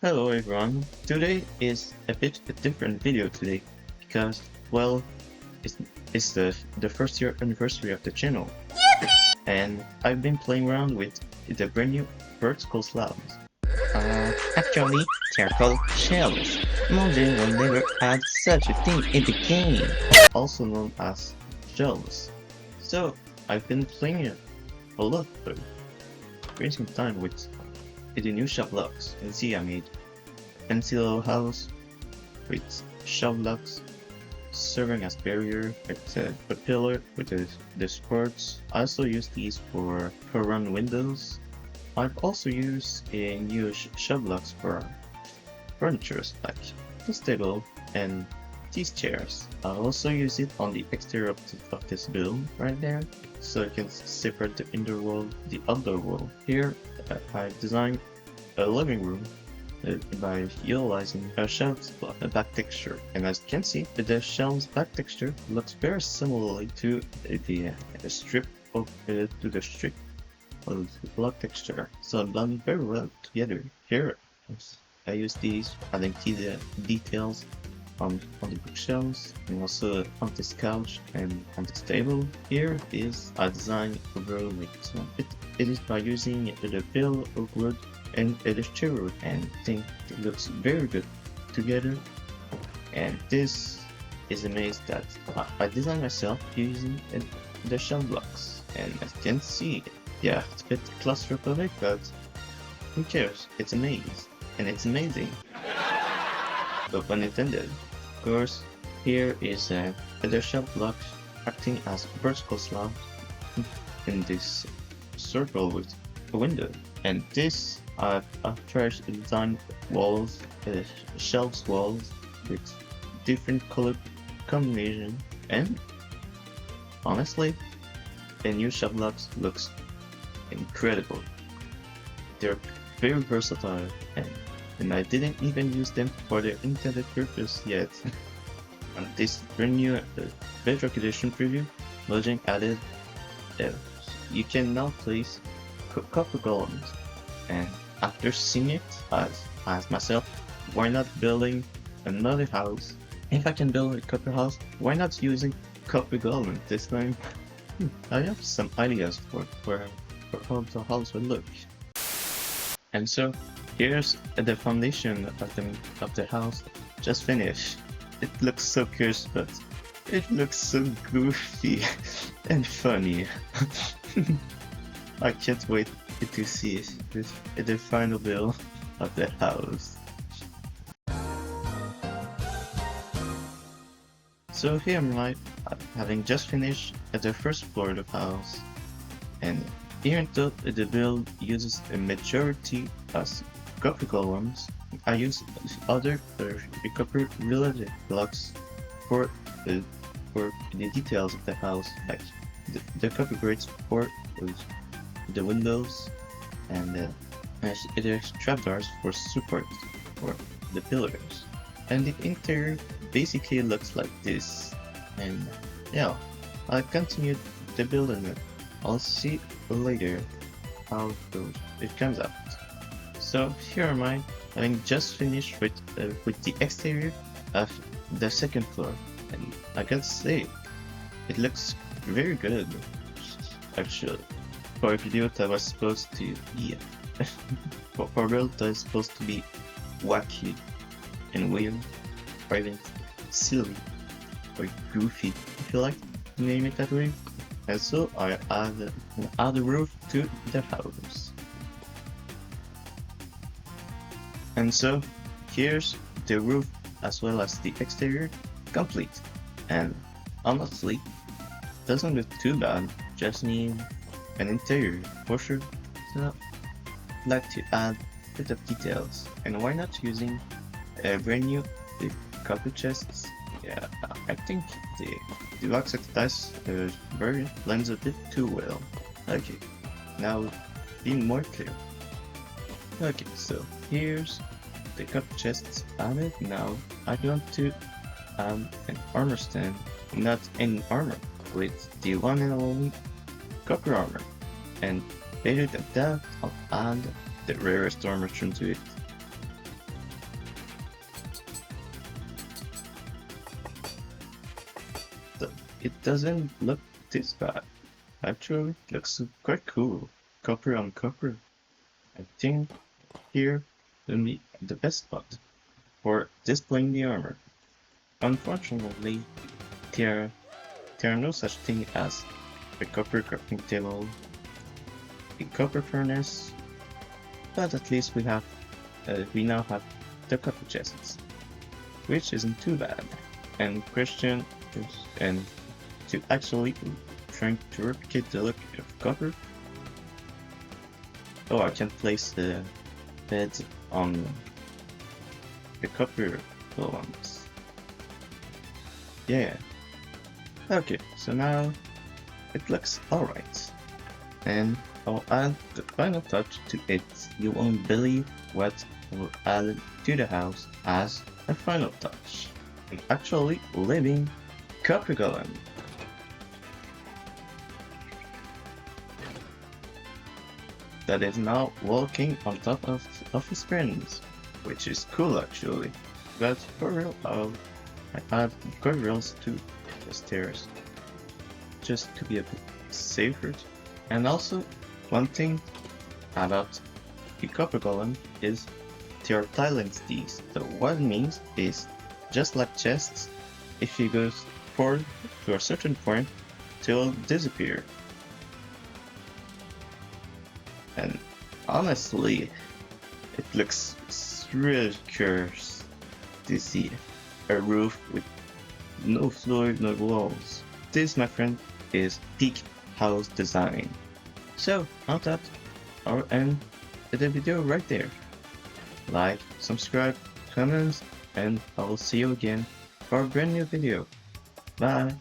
Hello everyone, today is a bit a different video today because, well, it's, it's the first year anniversary of the channel and I've been playing around with the brand new vertical slabs. Actually, they're called shells. Modern will never add such a thing in the game, also known as shells. So, I've been playing it a lot though, spending time with the new shop locks. You can see I made pencil house with shove locks serving as barrier with a pillar with the supports. I also use these for run windows. I've also used a new shove locks for furniture like this table and these chairs. I also use it on the exterior of this build right there, so I can separate the indoor wall, the outdoor wall. Here I've designed a living room by utilizing a shelf's back texture, and as you can see, the shelf's back texture looks very similarly to the strip of block texture, so it blended very well together. Here, I use these adding the details on the bookshelves and also on this couch and on this table. Here is a design overall with it is by using the fill of wood and the cherry, and I think it looks very good together. And this is a maze that I designed myself using the shell blocks, and as you can see, yeah, it's a bit claustrophobic, but who cares? It's a maze and it's amazing. But when intended. Of course, here is the shell blocks acting as vertical slabs in this circle with a window. And this I've tried to design walls, shelves walls with different color combination, and honestly, the new shelf blocks looks incredible. They're very versatile and I didn't even use them for their intended purpose yet. On this brand new Bedrock Edition preview, Mojang added you can now place copper golems, and after seeing it, I asked myself, why not building another house? If I can build a copper house, why not using copper golem this time? I have some ideas for how the house would look. And so here's the foundation of the house just finished. It looks so cursed, but it looks so goofy and funny. I can't wait to see the final build of the house. So here am I, having just finished at the first floor of the house, and even though the build uses a majority as copper columns, I use other copper related blocks for the details of the house, like the copper grids for the windows and the trapdoors for support for the pillars. And the interior basically looks like this. And yeah, I continued the building it. I'll see later how it comes out. So here am I, having just finished with the exterior of the second floor, and I can say it looks very good. Actually, for a video that was supposed to be for a build that is supposed to be wacky and weird, or even silly or goofy, if you like to name it that way. And so I added a roof to the house. And so here's the roof as well as the exterior complete. And honestly, doesn't look too bad, just need an interior for sure. So I'd like to add a bit of details, and why not using a brand new copper chests? Yeah, I think the deluxe dice version blends a bit too well. Okay, now being more clear. Okay, so here's the copper chests added. Now I want to add an armor stand, not any armor, with the one and only copper armor. And better than that, I'll add the rarest armor to it. it doesn't look this bad. Actually, it looks quite cool. Copper on copper. I think here will be the best spot for displaying the armor. Unfortunately, there, there are no such thing as a copper crafting table, a copper furnace, but at least we now have the copper chests, which isn't too bad. And question is, and to actually trying to replicate the look of copper. Oh, I can place the bed on the copper ones. Yeah. Okay, so now it looks alright. And I'll add the final touch to it. You won't believe what will add to the house as a final touch. An actually living copper golem. That is now walking on top of his friends, which is cool actually. But for real, I add guardrails to the stairs, just to be a bit safer. And also, one thing about the copper golem is they are tiling these. So what it means is, just like chests, if you go forward to a certain point, they'll disappear. And honestly, it looks really curious to see a roof with no floor, no walls. This, my friend, is peak house design. So, on that, I'll end the video right there. Like, subscribe, comments, and I will see you again for a brand new video. Bye!